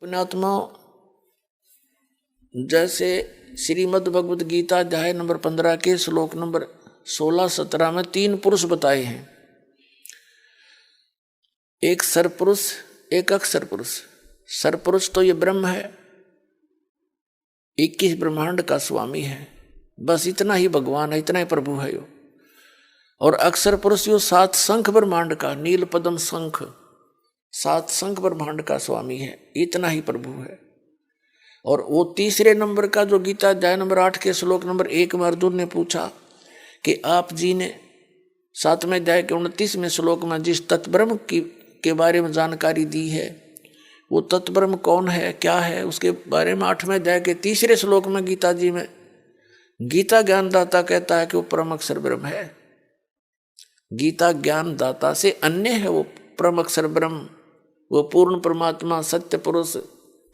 पुण्यात्मा, जैसे श्रीमद् भगवद गीता अध्याय नंबर 15 के श्लोक नंबर 16-17 में 3 पुरुष बताए हैं। एक सरपुरुष, एक अक्षर पुरुष। सरपुरुष तो ये ब्रह्म है, 21 ब्रह्मांड का स्वामी है, बस इतना ही भगवान है, इतना ही प्रभु है यो। और अक्षर पुरुष यो 7 शंख ब्रह्मांड का, नील पद्म शंख, 7 शंख ब्रह्मांड का स्वामी है, इतना ही प्रभु है। और वो तीसरे नंबर का जो गीता अध्याय नंबर 8 के श्लोक नंबर 1 में अर्जुन ने पूछा कि आप जी ने 7वें अध्याय के 29वें श्लोक में जिस तत्ब्रह्म के बारे में जानकारी दी है, वो तत्ब्रह्म कौन है, क्या है, उसके बारे में 8वें अध्याय के 3 श्लोक में गीता जी में गीता ज्ञानदाता कहता है कि वो परम अक्षर ब्रह्म है। गीता ज्ञानदाता से अन्य है वो परम अक्षर ब्रह्म, वो पूर्ण परमात्मा, सत्य पुरुष,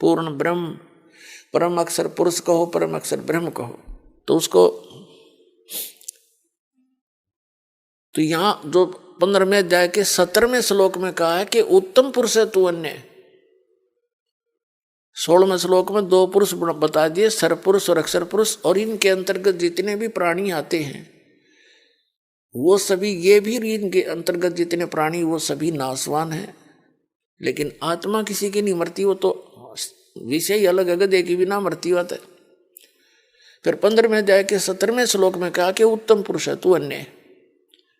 पूर्ण ब्रह्म, परम अक्षर पुरुष कहो, परम अक्षर ब्रह्म कहो। तो उसको तो यहां जो 15वें अध्याय के 17वें श्लोक में कहा है कि उत्तम पुरुष है तू अन्य। 16वें श्लोक में 2 पुरुष बता दिए, सरपुरुष और अक्षर पुरुष। और इनके अंतर्गत जितने भी प्राणी आते हैं वो सभी, ये भी इनके अंतर्गत जितने प्राणी वो सभी नाशवान हैं, लेकिन आत्मा किसी की नहीं मरती, वो तो विषय अलग अलग एक ही भी ना मरती बात है। फिर 15वें अध्याय के 17वें श्लोक में कहा कि उत्तम पुरुष है तू अन्य।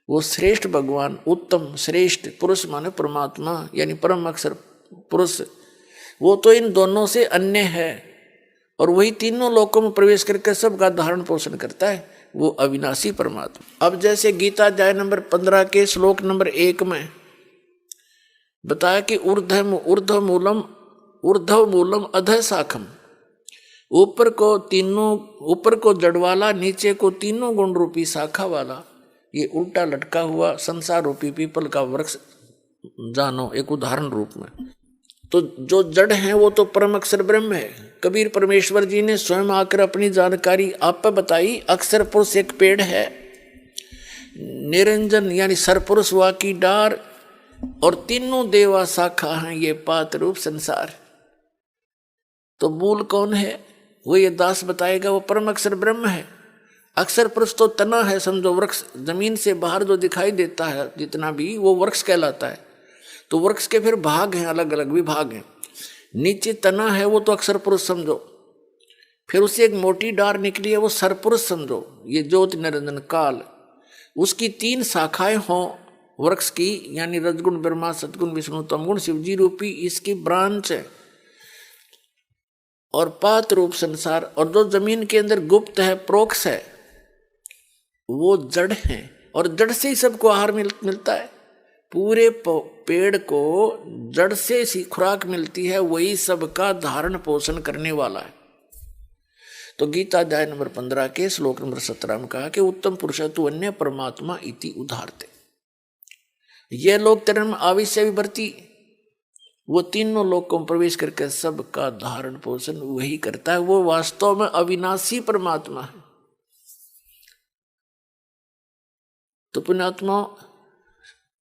वो श्रेष्ठ भगवान, उत्तम श्रेष्ठ पुरुष माने परमात्मा यानी परम अक्षर पुरुष, वो तो इन दोनों से अन्य है। और वही तीनों लोकों में प्रवेश करके सबका धारण पोषण करता है, वो अविनाशी परमात्मा। अब जैसे गीता अध्याय नंबर 15 के श्लोक नंबर 1 में बताया कि ऊर्ध्व मूलम अधः शाखम, ऊपर को जड़ वाला, नीचे को तीनों गुण रूपी शाखा वाला, ये उल्टा लटका हुआ संसार रूपी पीपल का वृक्ष जानो एक उदाहरण रूप में। तो जो जड़ है वो तो परम अक्षर ब्रह्म है। कबीर परमेश्वर जी ने स्वयं आकर अपनी जानकारी आप पे बताई। अक्षर पुरुष एक पेड़ है, निरंजन यानी सरपुरुष वा की डार, और तीनों देवा शाखा हैं ये पात रूप संसार। तो मूल कौन है वो ये दास बताएगा, वो परम अक्षर ब्रह्म है। अक्षर पुरुष तो तना है, समझो वृक्ष, जमीन से बाहर जो दिखाई देता है जितना भी, वो वृक्ष कहलाता है। तो वृक्ष के फिर भाग हैं, अलग अलग विभाग हैं। नीचे तना है वो तो अक्षर पुरुष समझो, फिर उससे एक मोटी डार निकली है वो सरपुरुष समझो, ये ज्योति निरंजन काल। उसकी 3 शाखाएं हों वृक्ष की, यानी रजगुण ब्रह्मा, सतगुण विष्णु, तमगुण शिवजी रूपी इसकी ब्रांच है। और पात रूप संसार, और जो जमीन के अंदर गुप्त है, प्रोक्ष है, वो जड़ है। और जड़ से ही सबको आहार मिलता है। पूरे पेड़ को जड़ से सी खुराक मिलती है, वही सबका धारण पोषण करने वाला है। तो गीता अध्याय नंबर 15 के श्लोक नंबर 17 में कहा कि उत्तम पुरुष तु अन्य परमात्मा इति उदाहरते। ये लोग तेरे में आविष्य विभर्ती, वो तीनों लोकों में प्रवेश करके सबका धारण पोषण वही करता है। वो वास्तव में अविनाशी परमात्मा है। तो पुण्यात्मा,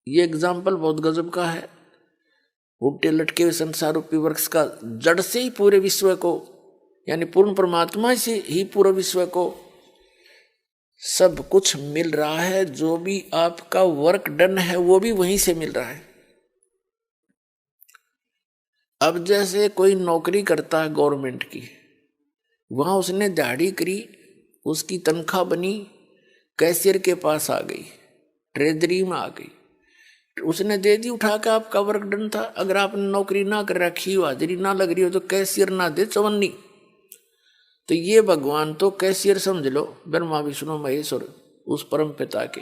ये एग्जाम्पल बहुत गजब का है। उल्टे लटके हुए संसार रूपी वृक्ष का जड़ से ही पूरे विश्व को, यानी पूर्ण परमात्मा से ही पूरे विश्व को सब कुछ मिल रहा है। जो भी आपका वर्क डन है वो भी वहीं से मिल रहा है। अब जैसे कोई नौकरी करता है गवर्नमेंट की, वहां उसने दिहाड़ी करी, उसकी तनख्वाह बनी, कैशियर के पास आ गई, ट्रेजरी में आ गई, उसने दे दी उठा के, आपका वर्क डन था। अगर आपने नौकरी ना कर रखी हो, हाजिरी ना लग रही हो, तो कैशियर ना दे चवन्नी। तो ये भगवान तो कैशियर समझ लो, ब्रह्मा विष्णु महेश्वर उस परम पिता के।